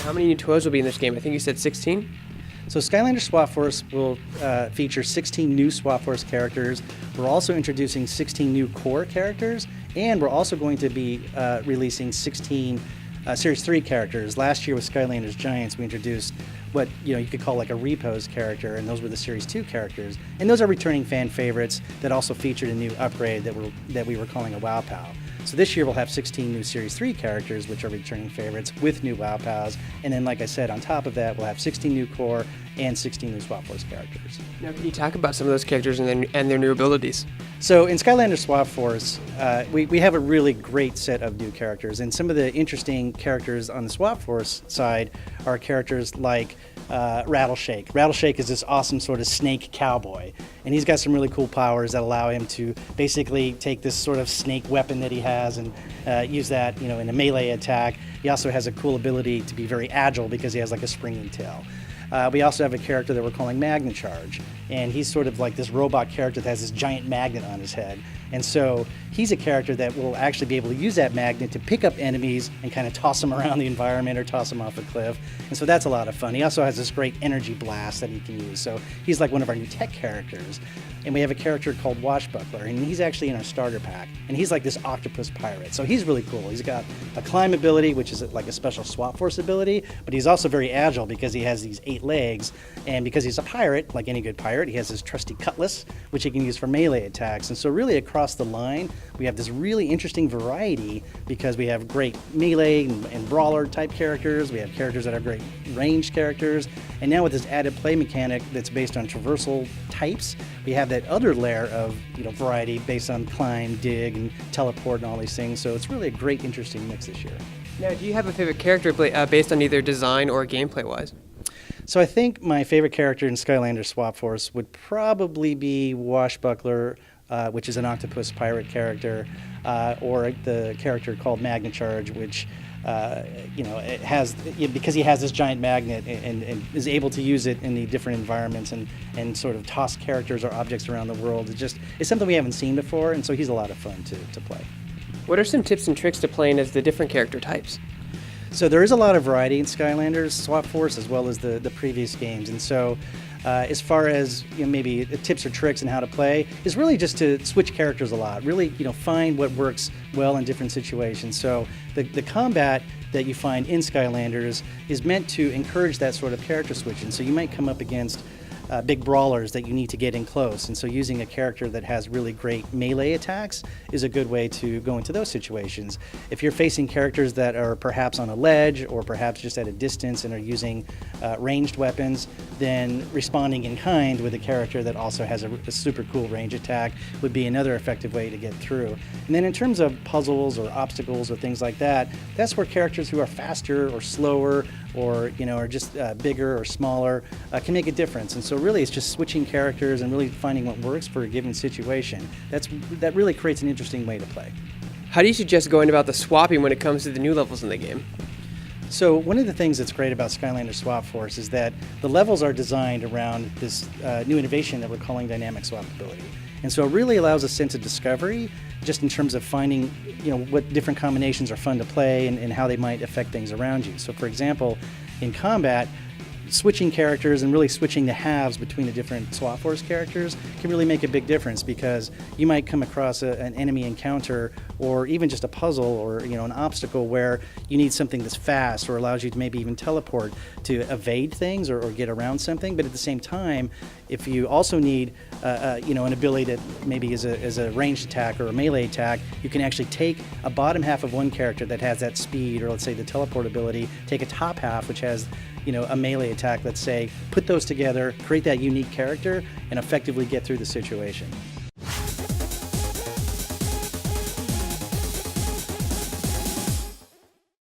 How many new toys will be in this game? I think you said 16? So Skylanders Swap Force will feature 16 new Swap Force characters. We're also introducing 16 new core characters, and we're also going to be releasing 16 Series 3 characters. Last year with Skylanders Giants, we introduced what you could call like a repose character, and those were the Series 2 characters. And those are returning fan favorites that also featured a new upgrade that we were calling a Wow Pow. So this year we'll have 16 new Series 3 characters, which are returning favorites, with new Wow Pows. And then, like I said, on top of that, we'll have 16 new core and 16 new Swap Force characters. Now, can you talk about some of those characters and their new abilities? So in Skylanders Swap Force, we have a really great set of new characters. And some of the interesting characters on the Swap Force side are characters like Rattleshake. Rattleshake is this awesome sort of snake cowboy, and he's got some really cool powers that allow him to basically take this sort of snake weapon that he has and use that in a melee attack. He also has a cool ability to be very agile because he has like a springing tail. We also have a character that we're calling Magnet Charge, and he's sort of like this robot character that has this giant magnet on his head. And so he's a character that will actually be able to use that magnet to pick up enemies and kind of toss them around the environment or toss them off a cliff. And so that's a lot of fun. He also has this great energy blast that he can use. So he's like one of our new tech characters. And we have a character called Washbuckler, and he's actually in our starter pack. And he's like this octopus pirate. So he's really cool. He's got a climb ability, which is like a special Swap Force ability, but he's also very agile because he has these 8 legs. And because he's a pirate, like any good pirate, he has his trusty cutlass, which he can use for melee attacks. And so really across the line, we have this really interesting variety because we have great melee and brawler type characters. We have characters that are great ranged characters. And now with this added play mechanic that's based on traversal types, we have that other layer of variety based on climb, dig, and teleport and all these things. So it's really a great, interesting mix this year. Now, do you have a favorite character based on either design or gameplay-wise? So I think my favorite character in Skylanders Swap Force would probably be Washbuckler, which is an octopus pirate character, or the character called Magnet Charge, which it has, because he has this giant magnet and is able to use it in the different environments and sort of toss characters or objects around the world. It's something we haven't seen before, and so he's a lot of fun to play. What are some tips and tricks to playing as the different character types? So there is a lot of variety in Skylanders Swap Force as well as the previous games, and so as far as maybe tips or tricks and how to play is really just to switch characters a lot. Really, find what works well in different situations. So the combat that you find in Skylanders is meant to encourage that sort of character switching. So you might come up against big brawlers that you need to get in close, and so using a character that has really great melee attacks is a good way to go into those situations. If you're facing characters that are perhaps on a ledge or perhaps just at a distance and are using ranged weapons, then responding in kind with a character that also has a super cool range attack would be another effective way to get through. And then in terms of puzzles or obstacles or things like that, that's where characters who are faster or slower or are just bigger or smaller can make a difference. And so really it's just switching characters and really finding what works for a given situation. That really creates an interesting way to play. How do you suggest going about the swapping when it comes to the new levels in the game? So one of the things that's great about Skylanders Swap Force is that the levels are designed around this new innovation that we're calling dynamic swappability. And so it really allows a sense of discovery just in terms of finding what different combinations are fun to play and how they might affect things around you. So for example, in combat, switching characters and really switching the halves between the different Swap Force characters can really make a big difference, because you might come across an enemy encounter or even just a puzzle or an obstacle where you need something that's fast or allows you to maybe even teleport to evade things or get around something. But at the same time, if you also need an ability that maybe is a ranged attack or a melee attack, you can actually take a bottom half of one character that has that speed, or let's say the teleport ability, take a top half which has a melee attack, let's say, put those together, create that unique character, and effectively get through the situation.